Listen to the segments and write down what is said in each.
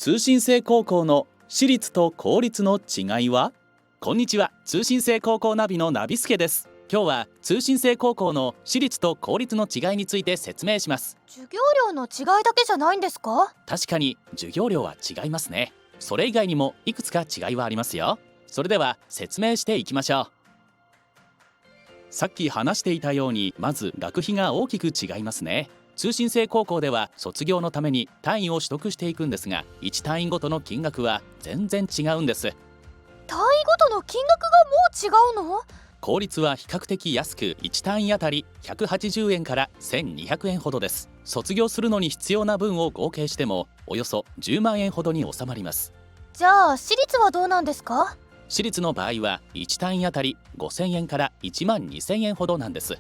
通信制高校の私立と公立の違いは？こんにちは、通信制高校ナビのナビスケです。今日は通信制高校の私立と公立の違いについて説明します。授業料の違いだけじゃないんですか？確かに授業料は違いますね。それ以外にもいくつか違いはありますよ。それでは説明していきましょう。さっき話していたように、まず学費が大きく違いますね。通信制高校では卒業のために単位を取得していくんですが、1単位ごとの金額は全然違うんです。単位ごとの金額がもう違うの？公立は比較的安く、1単位あたり180円から1200円ほどです。卒業するのに必要な分を合計してもおよそ10万円ほどに収まります。じゃあ私立はどうなんですか？私立の場合は1単位あたり5000円から1万2000円ほどなんです。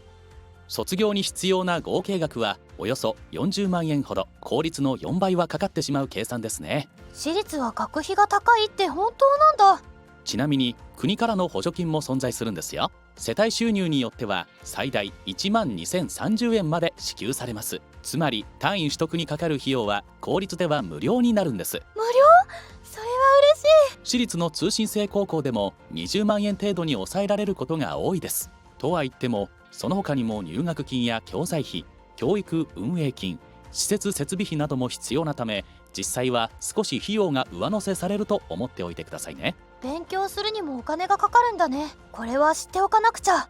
卒業に必要な合計額はおよそ40万円ほど、公立の4倍はかかってしまう計算ですね。私立は学費が高いって本当なんだ。ちなみに国からの補助金も存在するんですよ。世帯収入によっては最大1万2030円まで支給されます。つまり単位取得にかかる費用は公立では無料になるんです。無料？それは嬉しい。私立の通信制高校でも20万円程度に抑えられることが多いです。とは言ってもその他にも入学金や教材費、教育運営金、施設設備費なども必要なため、実際は少し費用が上乗せされると思っておいてくださいね。勉強するにもお金がかかるんだね。これは知っておかなくちゃ。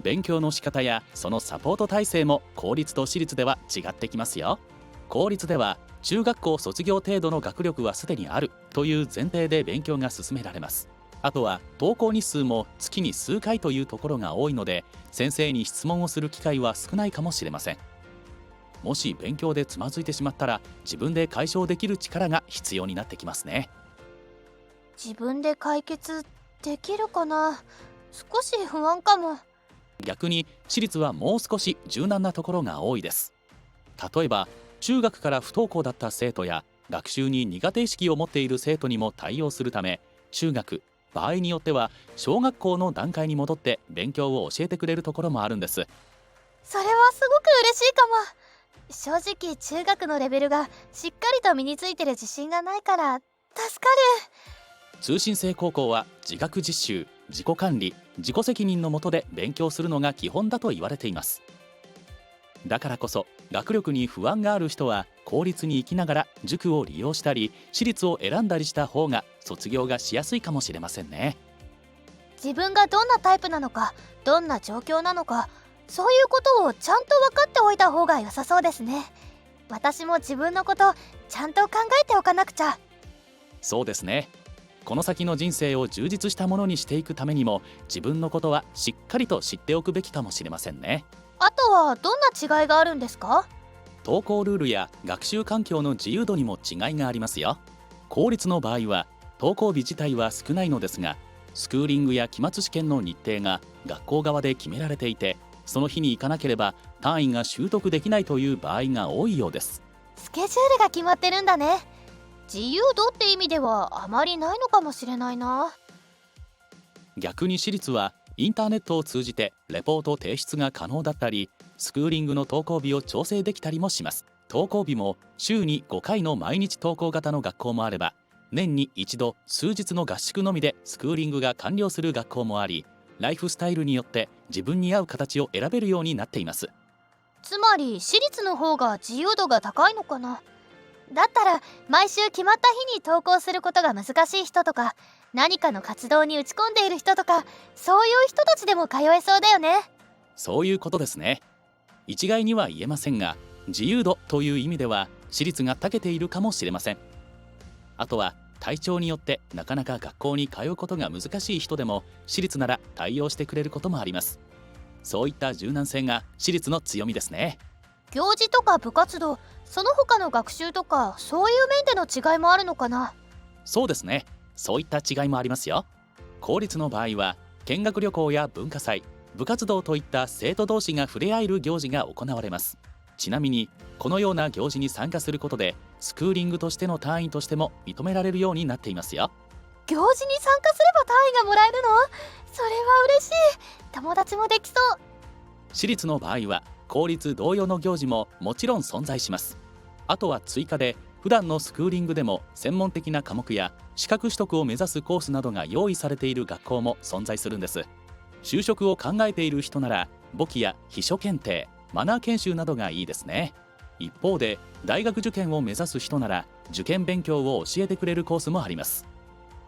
勉強の仕方やそのサポート体制も公立と私立では違ってきますよ。公立では中学校卒業程度の学力はすでにあるという前提で勉強が進められます。あとは登校日数も月に数回というところが多いので、先生に質問をする機会は少ないかもしれません。もし勉強でつまずいてしまったら、自分で解消できる力が必要になってきますね。自分で解決できるかな？少し不安かも。逆に私立はもう少し柔軟なところが多いです。例えば中学から不登校だった生徒や学習に苦手意識を持っている生徒にも対応するため、中学、場合によっては小学校の段階に戻って勉強を教えてくれるところもあるんです。それはすごく嬉しいかも。正直中学のレベルがしっかりと身についてる自信がないから助かる。通信制高校は自学実習、自己管理、自己責任の下で勉強するのが基本だと言われています。だからこそ学力に不安がある人は公立に行きながら塾を利用したり私立を選んだりした方が卒業がしやすいかもしれませんね。自分がどんなタイプなのか、どんな状況なのか、そういうことをちゃんと分かっておいた方が良さそうですね。私も自分のことちゃんと考えておかなくちゃ。そうですね。この先の人生を充実したものにしていくためにも、自分のことはしっかりと知っておくべきかもしれませんね。あとはどんな違いがあるんですか？登校ルールや学習環境の自由度にも違いがありますよ。公立の場合は登校日自体は少ないのですが、スクーリングや期末試験の日程が学校側で決められていて、その日に行かなければ単位が習得できないという場合が多いようです。スケジュールが決まってるんだね。自由度って意味ではあまりないのかもしれないな。逆に私立はインターネットを通じてレポート提出が可能だったり、スクーリングの登校日を調整できたりもします。登校日も週に5回の毎日登校型の学校もあれば、年に一度数日の合宿のみでスクーリングが完了する学校もあり、ライフスタイルによって自分に合う形を選べるようになっています。つまり私立の方が自由度が高いのかな。だったら毎週決まった日に登校することが難しい人とか、何かの活動に打ち込んでいる人とか、そういう人たちでも通えそうだよね。そういうことですね。一概には言えませんが、自由度という意味では私立が長けているかもしれません。あとは体調によってなかなか学校に通うことが難しい人でも私立なら対応してくれることもあります。そういった柔軟性が私立の強みですね。行事とか部活動、その他の学習とか、そういう面での違いもあるのかな。そうですね。そういった違いもありますよ。公立の場合は見学旅行や文化祭、部活動といった生徒同士が触れ合える行事が行われます。ちなみにこのような行事に参加することでスクーリングとしての単位としても認められるようになっていますよ。行事に参加すれば単位がもらえるの？それは嬉しい。友達もできそう。私立の場合は公立同様の行事ももちろん存在します。あとは追加で普段のスクーリングでも専門的な科目や資格取得を目指すコースなどが用意されている学校も存在するんです。就職を考えている人なら簿記や秘書検定、マナー研修などがいいですね。一方で大学受験を目指す人なら受験勉強を教えてくれるコースもあります。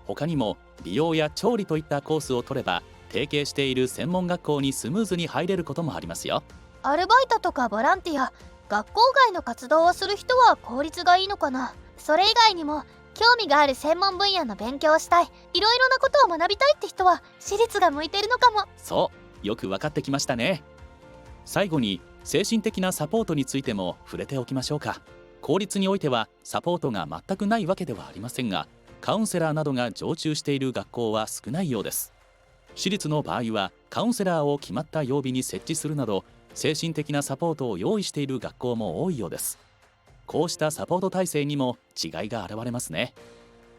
他にも美容や調理といったコースを取れば提携している専門学校にスムーズに入れることもありますよ。アルバイトとかボランティア、学校外の活動をする人は公立がいいのかな。それ以外にも興味がある専門分野の勉強をしたい、いろいろなことを学びたいって人は私立が向いてるのかも。そう、よく分かってきましたね。最後に精神的なサポートについても触れておきましょうか。公立においてはサポートが全くないわけではありませんが、カウンセラーなどが常駐している学校は少ないようです。私立の場合はカウンセラーを決まった曜日に設置するなど精神的なサポートを用意している学校も多いようです。こうしたサポート体制にも違いが現れますね。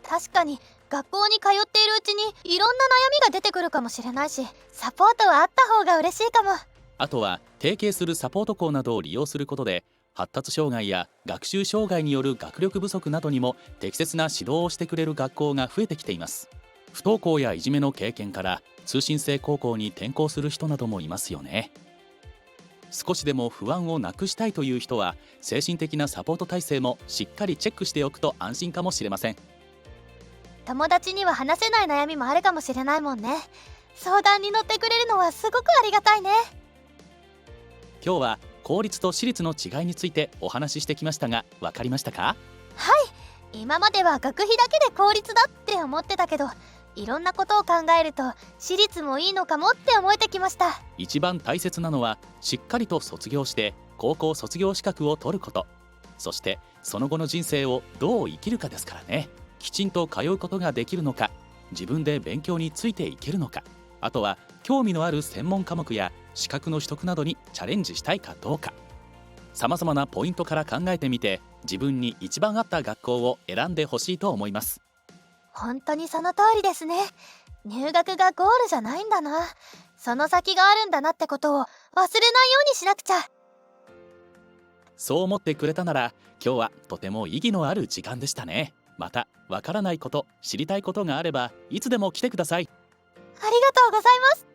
確かに学校に通っているうちにいろんな悩みが出てくるかもしれないし、サポートはあった方が嬉しいかも。あとは提携するサポート校などを利用することで発達障害や学習障害による学力不足などにも適切な指導をしてくれる学校が増えてきています。不登校やいじめの経験から通信制高校に転校する人などもいますよね。少しでも不安をなくしたいという人は精神的なサポート体制もしっかりチェックしておくと安心かもしれません。友達には話せない悩みもあるかもしれないもんね。相談に乗ってくれるのはすごくありがたいね。今日は公立と私立の違いについてお話ししてきましたが、分かりましたか？はい、今までは学費だけで公立だって思ってたけど、いろんなことを考えると私立もいいのかもって思えてきました。一番大切なのはしっかりと卒業して高校卒業資格を取ること、そしてその後の人生をどう生きるかですからね。きちんと通うことができるのか、自分で勉強についていけるのか、あとは興味のある専門科目や資格の取得などにチャレンジしたいかどうか、さまざまなポイントから考えてみて自分に一番合った学校を選んでほしいと思います。本当にその通りですね。入学がゴールじゃないんだな。その先があるんだなってことを忘れないようにしなくちゃ。そう思ってくれたなら今日はとても意義のある時間でしたね。またわからないこと、知りたいことがあればいつでも来てください。ありがとうございます。